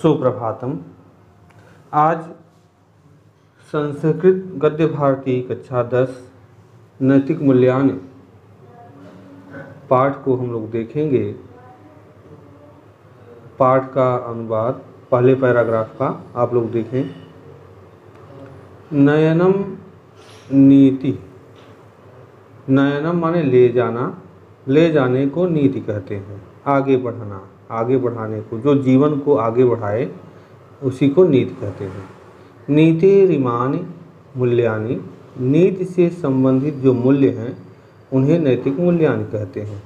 सुप्रभातम। आज संस्कृत गद्य भारती कक्षा 10 नैतिक मूल्यांकन पाठ को हम लोग देखेंगे। पाठ का अनुवाद पहले पैराग्राफ का आप लोग देखें। नयनम नीति। नयनम माने ले जाना, ले जाने को नीति कहते हैं। आगे बढ़ाना, आगे बढ़ाने को, जो जीवन को आगे बढ़ाए उसी को नीति कहते हैं। नीतिरिमानि मूल्यानि। नीति से संबंधित जो मूल्य हैं उन्हें नैतिक मूल्यानि कहते हैं।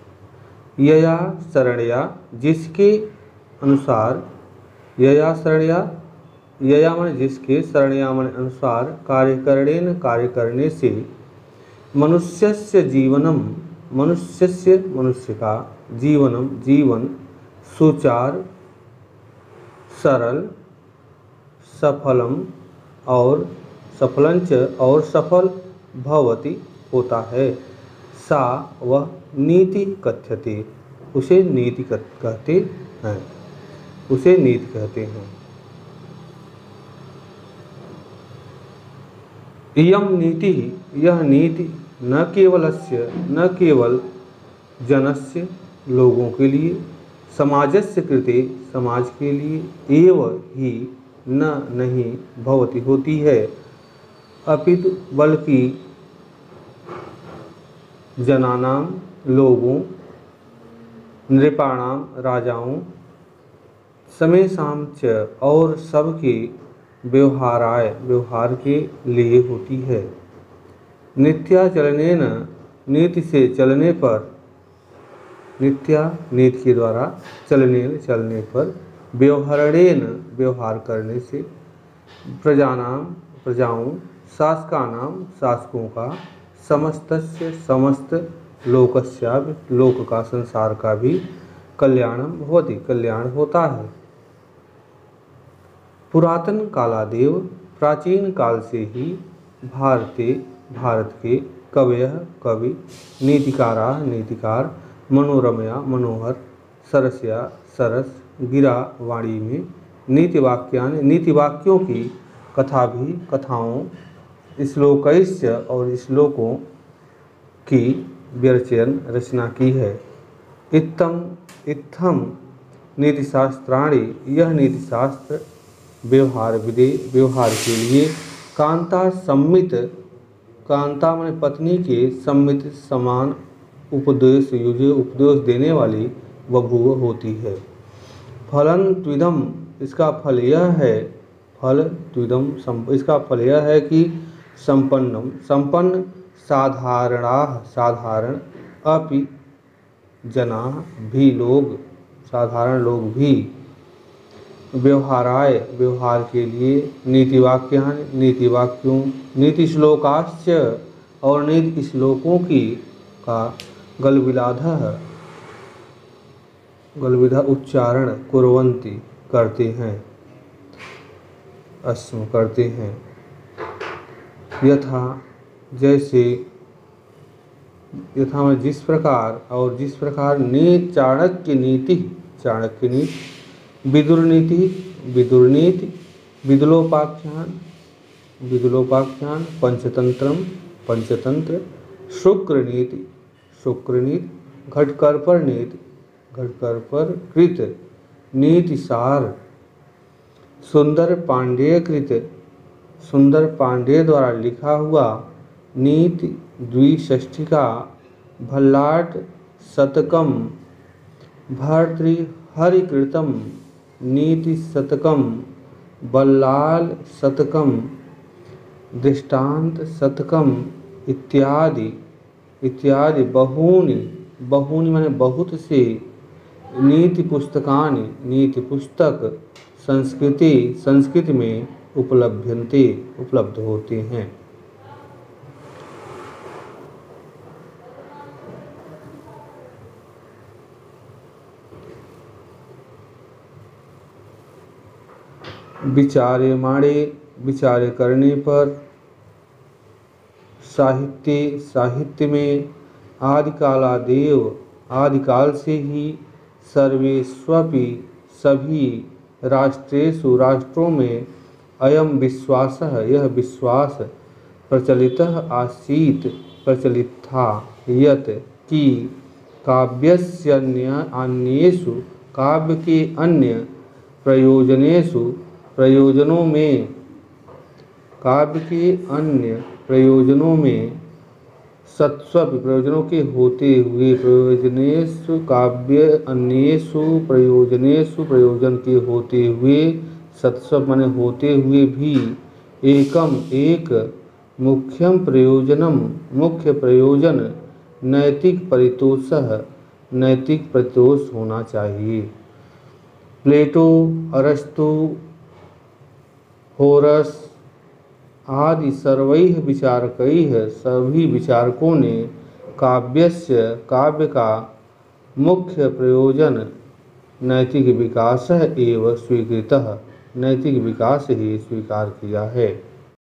यया शरणया, जिसके अनुसार, यया शरणया, यया माने जिसके, शरणया माने अनुसार, कार्यकरणेन कार्य करने से, मनुष्यस्य जीवनम, मनुष्यस्य मनुष्य का, जीवनम जीवन, सुचार सरल, सफलम और सफलंच और सफल भवति होता है। सा वह नीति कथ्यते, उसे नीति कहते हैं, उसे नीति कहते हैं। इयम नीति, यह नीति न केवलस्य, न केवल जनस्य लोगों के लिए, समाजस्य कृते समाज के लिए, एव ही न नहीं भवति होती है, अपितु बल्कि जनानाम लोगों, नृपाणाम राजाओं, समेषां च और सबके व्यवहाराय व्यवहार के लिए होती है। नित्या चलनेन, नीति से चलने पर, नित्या नीति के द्वारा, चलने चलने पर, व्यवहारेण व्यवहार करने से, प्रजानाम प्रजाओं, शासकानाम शासकों का, समस्तस्य समस्त, लोकस्यापि लोक का, संसार का भी, कल्याणम भवति कल्याण होता है। पुरातन कालादेव, प्राचीन काल से ही, भारते भारत के, कवयः कवि, नीतिकारा नीतिकार, मनोरमया मनोहर, सरसया सरस, गिरा वाणी में, नीतिवाक्यानि नीति वाक्यों की, कथा भी कथाओं, श्लोकैश्च और श्लोकों की विरचयन रचना की है। इत्थम इत्थम नीतिशास्त्राणि, यह नीतिशास्त्र व्यवहार विदे व्यवहार के लिए, कांता सम्मित, कांता माने पत्नी के, सम्मित समान, उपदेश युजे उपदेश देने वाली बभूव होती है। फलन त्विदम, इसका फल यह है, फल त्विदम इसका फल यह है कि, संपन्नम संपन्न, साधारणाः साधारण, अपि जनाः भी लोग, साधारण लोग भी, व्यवहाराय व्यवहार के लिए, नीतिवाक्यानि नीति वाक्यों, नीति श्लोकाश्च और नीति श्लोकों की का, गलविलाधः गलविधा उच्चारण, कुर्वन्ति करते हैं, अस्म करते हैं। यथा जैसे, यथा में जिस प्रकार, और जिस प्रकार, चाणक्य नीति, चाणक्य नीति, विदुर नीति विदुर नीति, विदुलोपाख्यान विदुलोपाख्यान, पंचतंत्रम पंचतंत्र, शुक्र नीति शुक्र नीति, घटकर्पर नीति घटकर्पर कृत नीति सार, सुंदर पांडेय कृत, सुंदर पांडेय द्वारा लिखा हुआ नीति द्विषष्ठिका, भल्लाट शतकम, भर्तृहरिकृतम नीति शतकम, बल्लाल शतकम, दृष्टांत शतकम इत्यादि इत्यादि, बहूनि बहूनि माने बहुत से, नीति पुस्तकानि नीति पुस्तक, संस्कृत में उपलभ्यन्ते उपलब्ध होते हैं। विचार्यमाणे, विचार करने पर, साहित्य साहित्य में, आदिकालादेव आदिकाल से ही, सर्वेष्वपि सभी, राष्ट्रेषु राष्ट्रों में अयम विश्वासः यह विश्वास प्रचलितः आसीत् प्रचलित था यत् कि अन्येषु काव्य के अन्य प्रयोजनों में काव्य के अन्य प्रयोजनों में सत्स्व प्रयोजनों के होते हुए प्रयोजनेषु काव्य अन्येषु प्रयोजन के होते हुए सत्स्व माने होते हुए भी एक मुख्य प्रयोजन नैतिक परितोष होना चाहिए। प्लेटो, अरस्तु, होरस आदि सर्वैः विचारकैः सभी विचारकों ने काव्य का मुख्य प्रयोजन नैतिक विकास एवं स्वीकृतः नैतिक विकास ही स्वीकार किया है।